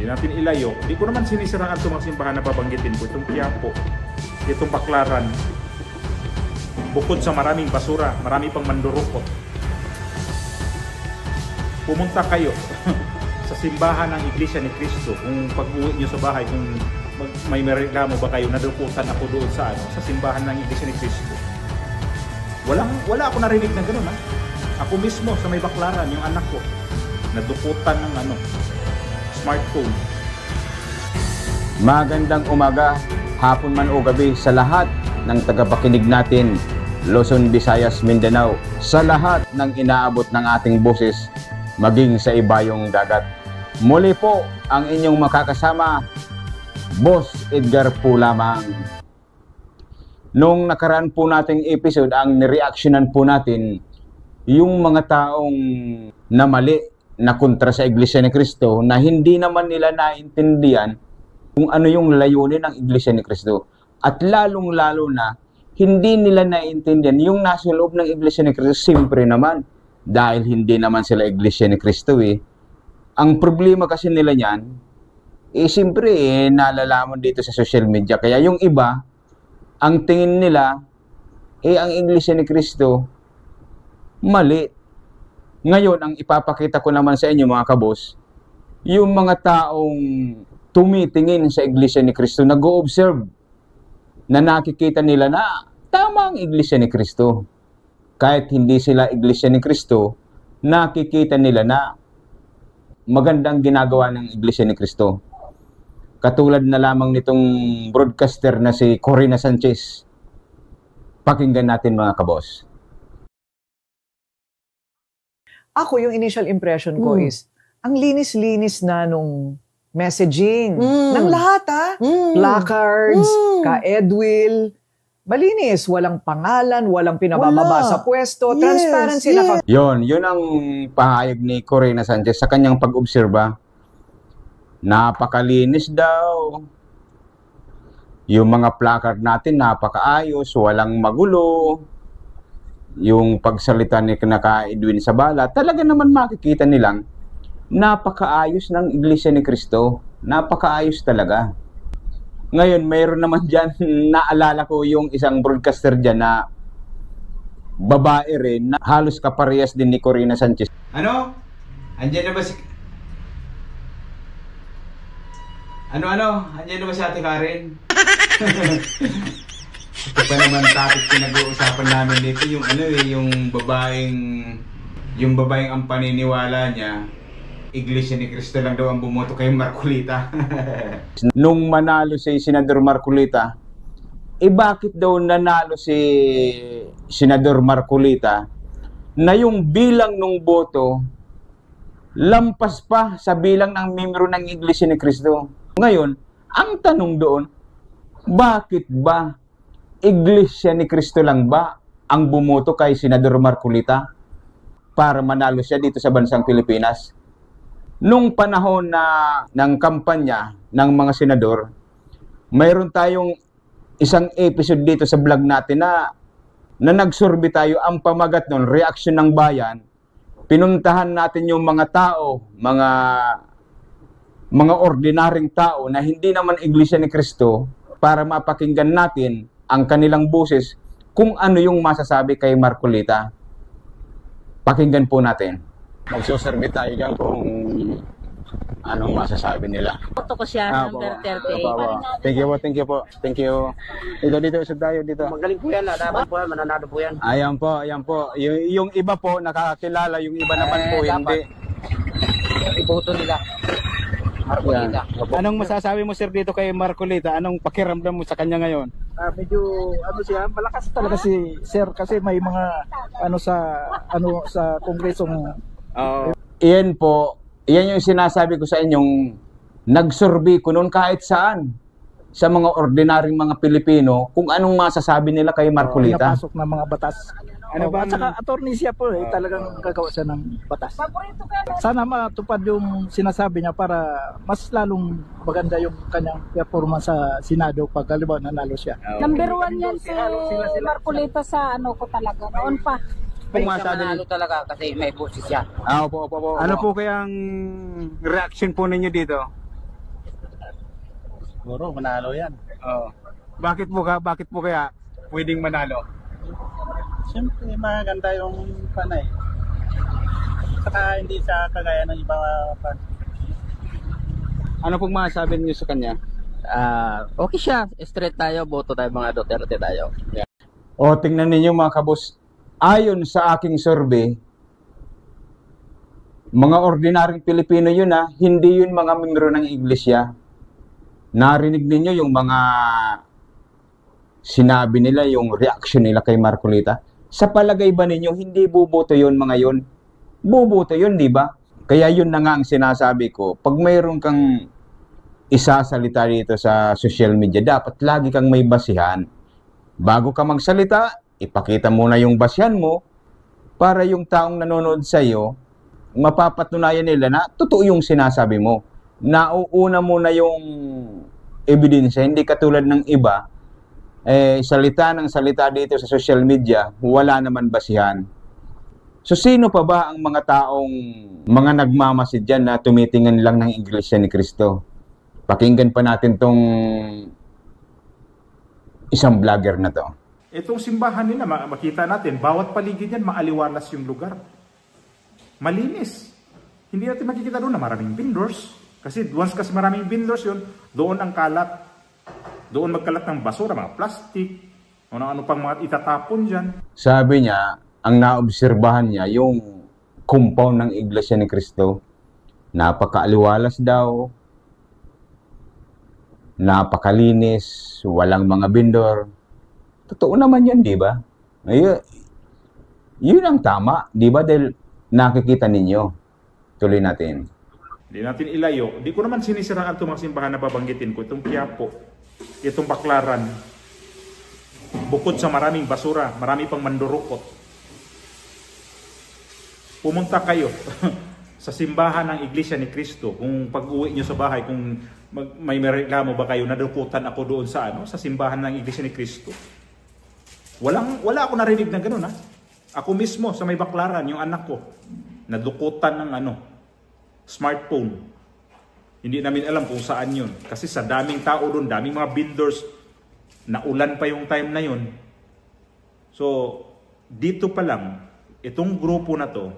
Hindi natin ilayo. Hindi ko naman sinisiraan itong mga simbahan na babanggitin ko. Itong Quiapo, itong Baclaran. Bukod sa maraming basura, marami pang mandurukot. Pumunta kayo sa simbahan ng Iglesia ni Cristo. Kung pag-uwi nyo sa bahay, kung may reklamo ba kayo, nadukutan ako doon sa simbahan ng Iglesia ni Cristo. Wala ako narinig na gano'n, ha? Ako mismo sa may Baclaran, yung anak ko, nadukutan ng smartphone. Magandang umaga, hapon man o gabi sa lahat ng tagapakinig natin, Luzon, Visayas, Mindanao, sa lahat ng inaabot ng ating boses, maging sa ibayong dagat. Muli po ang inyong makakasama, Boss Edgar po lamang. Nung nakaraan po nating episode, ang nireaksyonan po natin yung mga taong namali na kontra sa Iglesia ni Cristo na hindi naman nila naintindihan kung ano yung layunin ng Iglesia ni Cristo. At lalong-lalo na, hindi nila naintindihan yung nasa loob ng Iglesia ni Cristo. Siyempre naman, dahil hindi naman sila Iglesia ni Cristo Ang problema kasi nila yan, siyempre nalalaman dito sa social media. Kaya yung iba, ang tingin nila, ang Iglesia ni Cristo, mali. Ngayon, ang ipapakita ko naman sa inyo mga kabos, yung mga taong tumitingin sa Iglesia ni Cristo, nag-o-observe, na nakikita nila na tama ang Iglesia ni Cristo. Kahit hindi sila Iglesia ni Cristo, nakikita nila na magandang ginagawa ng Iglesia ni Cristo. Katulad na lamang nitong broadcaster na si Corina Sanchez. Pakinggan natin mga kabos. Ako, yung initial impression ko is, ang linis-linis na nung messaging. Ng lahat, Placards, ka-Edwil, malinis. Walang pangalan, walang pinabababa sa pwesto, transparency na. Yun ang pahayag ni Corina Sanchez sa kanyang pag-obserba. Napakalinis daw. Yung mga placard natin, napakaayos, walang magulo. Yung pagsalita ni Edwin Sabala, talaga naman makikita nilang napakaayos ng Iglesia ni Cristo. Napakaayos talaga. Ngayon, mayroon naman dyan, naalala ko yung isang broadcaster dyan na babae rin, na halos kaparehas din ni Corina Sanchez. Ano? Andyan na ba si... Andyan na ba si Ate Karen? Ito pa naman topic pinag-uusapan namin dito, yung babaeng ang paniniwala niya, Iglesia ni Cristo lang daw ang bumoto kay Marcolita. Nung manalo si Senador Marcolita, bakit daw nanalo si Senador Marcolita na yung bilang nung boto lampas pa sa bilang ng membro ng Iglesia ni Cristo? Ngayon, ang tanong doon, bakit ba Iglesia ni Cristo lang ba ang bumoto kay Senador Marcolita para manalo siya dito sa bansang Pilipinas? Nung panahon ng kampanya ng mga senador, mayroon tayong isang episode dito sa vlog natin na nagsurvey tayo. Ang pamagat nun, reaksyon ng bayan. Pinuntahan natin yung mga tao, mga ordinaryong tao na hindi naman Iglesia ni Cristo para mapakinggan natin ang kanilang boses kung ano yung masasabi kay Marcolita. Pakinggan po natin. Magsusurvey tayo dyan kung anong masasabi nila. Foto ko siya, number 38. Thank you po. Dito, isa tayo dito. Magaling po yan, dapat po yan, mananado po yan. Ayan po. Yung iba po, nakakilala, yung iba naman po, hindi. Iboto nila. Marcolita. Anong masasabi mo, sir, dito kay Marcolita? Anong pakiramdam mo sa kanya ngayon? Medyo siya, malakas talaga si Sir kasi may mga sa kongresong Iyan po, iyan yung sinasabi ko sa inyong nag-survey ko noon kahit saan sa mga ordinaryong mga Pilipino kung anong masasabi nila kay Marcolita. Pinapasok na mga batas. At saka attorney siya po talagang gagawa siya ng batas. Sana matupad yung sinasabi niya para mas lalong maganda yung kanyang performance sa Senado pag halimbawa nanalo siya. Number 1 yan si Marcolita sa ko talaga. Noon pa. Kung manalo talaga kasi may boses siya. Opo. Ano po kayang reaction po ninyo dito? Siguro manalo yan. Oo. Bakit po kaya pwedeng manalo? Siyempre maganda yung panay. Saka hindi sa kagaya ng iba pa. Ano pong masasabi niyo sa kanya? Okay siya. Straight tayo. Boto tayo mga Duterte tayo. O tingnan ninyo mga kabus, ayon sa aking survey, mga ordinaryong Pilipino yun hindi yun mga membro ng iglesia. Narinig ninyo yung mga sinabi nila, yung reaction nila kay Marcolita. Sa palagay ba ninyo, hindi buboto yun mga yun? Buboto yun, di ba? Kaya yun na nga ang sinasabi ko. Pag mayroon kang isasalita dito sa social media, dapat lagi kang may basihan. Bago ka magsalita, ipakita muna yung basihan mo para yung taong nanonood sa iyo, mapapatunayan nila na totoo yung sinasabi mo. Nauuna mo na yung ebidensya, hindi katulad ng iba, salita ng salita dito sa social media, wala naman basihan. So sino pa ba ang mga taong mga nagmamasid dyan na tumitingin lang ng Iglesia ni Cristo? Pakinggan pa natin tong isang vlogger na to. Itong simbahan nila, makita natin, bawat paligid yan, maaliwalas yung lugar. Malinis. Hindi natin makikita doon na maraming vendors. Kasi once maraming vendors yun, doon ang kalat. Doon magkalat ng basura, mga plastic, ano pang mga itatapon dyan. Sabi niya, ang naobserbahan niya, yung compound ng Iglesia ni Cristo, napakaaliwalas daw, napakalinis, walang mga vendor. Totoo naman yun, di ba? Yun ang tama, di ba? Dahil nakikita ninyo. Tuloy natin. Hindi natin ilayo. Di ko naman sinisiraan itong mga simbahan na babanggitin ko. Itong Quiapo, itong Baclaran. Bukod sa maraming basura, marami pang mandurukot. Pumunta kayo sa simbahan ng Iglesia ni Cristo. Kung pag-uwi nyo sa bahay, kung may reklamo ba kayo, nadukutan ako doon sa sa simbahan ng Iglesia ni Cristo. Wala ako narinig na gano'n Ako mismo sa may Baclaran, yung anak ko, nadukutan ng smartphone. Hindi namin alam kung saan yun. Kasi sa daming tao doon, daming mga vendors, naulan pa yung time na yun. So, dito pa lang, itong grupo na to,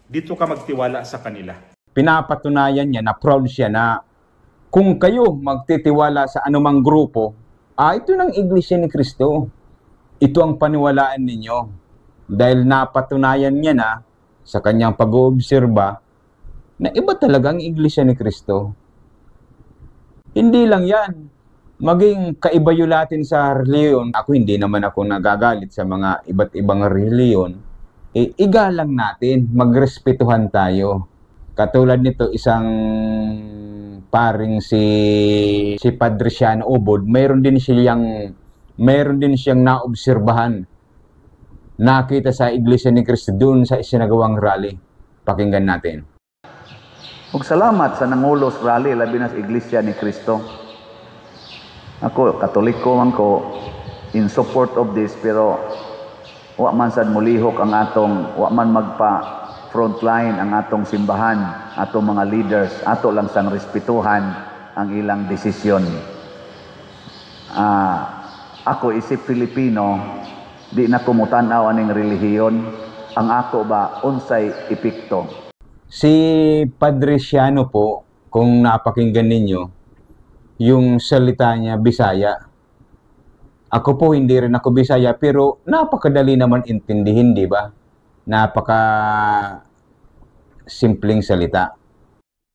dito ka magtiwala sa kanila. Pinapatunayan niya na proud siya na kung kayo magtitiwala sa anumang grupo, ito ng Iglesia ni Cristo. Ito ang paniwalaan ninyo. Dahil napatunayan niya na sa kanyang pag-oobserba na iba talaga ang Iglesia ni Cristo. Hindi lang yan. Maging kaibayulatin sa reliyon. Ako hindi naman ako nagagalit sa mga iba't ibang reliyon. Igalang natin. Magrespetuhan tayo. Katulad nito, isang paring si Padre Siano Ubod, mayroon din siyang naobserbahan. Nakita sa Iglesia ni Cristo doon sa isinagawang rally. Pakinggan natin. Ug salamat sa nangulos rally labi na sa Iglesia ni Cristo. Ako Katoliko man ko in support of this, pero wa man sad mulihok ang wa man magpa frontline ang atong simbahan, atong mga leaders, ato lang sang respetuhan ang ilang desisyon. Ako isip Filipino, di na kumutanaw aning relihiyon, ang ako ba unsay epekto. Si Padre Siano po, kung napakinggan ninyo, yung salita niya Bisaya. Ako po hindi rin ako Bisaya, pero napakadali naman intindihin, di ba? Napaka simpleng salita.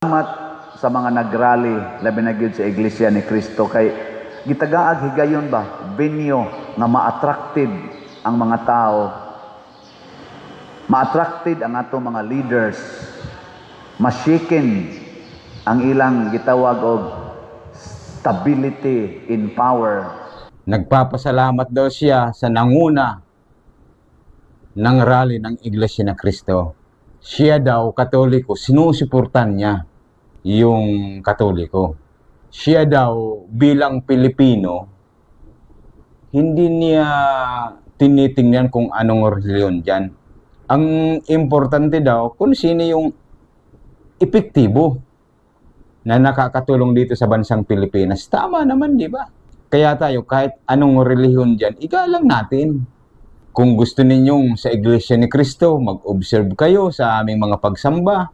Salamat sa mga nagrally, labi na gyud sa Iglesia ni Cristo, kay gitagaag higayon ba venue nga ma-attracted ang mga tao, ma-attracted ang atong mga leaders, mashiken ang ilang gitawag og stability in power. Nagpapasalamat daw siya sa nanguna ng rally ng Iglesia ni Cristo. Siya daw, Katoliko, sinusuportan niya yung Katoliko. Siya daw, bilang Pilipino, hindi niya tinitingnan kung anong reliyon dyan. Ang importante daw, kung sino yung epektibo. na nakakatulong dito sa bansang Pilipinas. Tama naman, di ba? Kaya tayo, kahit anong relihiyon dyan, igalang natin. Kung gusto ninyong sa Iglesia ni Cristo, mag-observe kayo sa aming mga pagsamba,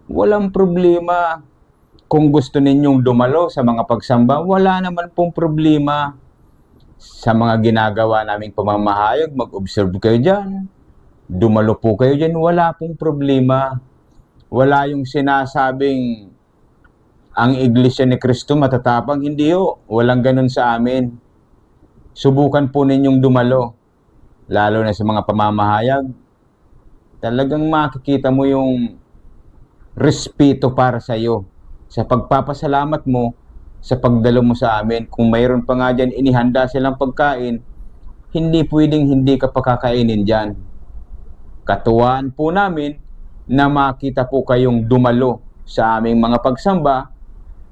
walang problema. Kung gusto ninyong dumalo sa mga pagsamba, wala naman pong problema. Sa mga ginagawa naming pamamahayag, mag-observe kayo dyan. Dumalo po kayo dyan, wala pong problema. Wala yung sinasabing ang Iglesia ni Cristo matatapang, hindi ho. Walang ganun sa amin. Subukan po ninyong dumalo. Lalo na sa mga pamamahayag, talagang makikita mo yung respeto para sa iyo. Sa pagpapasalamat mo, sa pagdalo mo sa amin. Kung mayroon pa nga dyan, inihanda silang pagkain, hindi pwedeng hindi ka pakakainin dyan. Katuwaan po namin na makita po kayong dumalo sa aming mga pagsamba,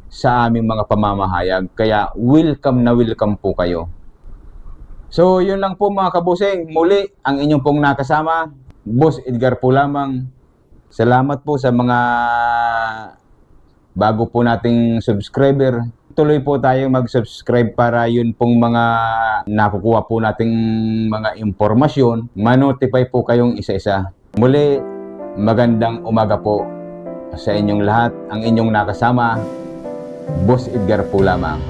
sa aming mga pamamahayag. Kaya welcome na welcome po kayo. So, yun lang po mga kabusing. Muli, ang inyong pong nakasama, Boss Edgar po lamang. Salamat po sa mga bago po nating subscriber. Tuloy po tayong mag-subscribe para yun pong mga nakukuha po nating mga impormasyon, ma-notify po kayong isa-isa. Muli, magandang umaga po sa inyong lahat. Ang inyong nakasama, Boss Edgar po lamang.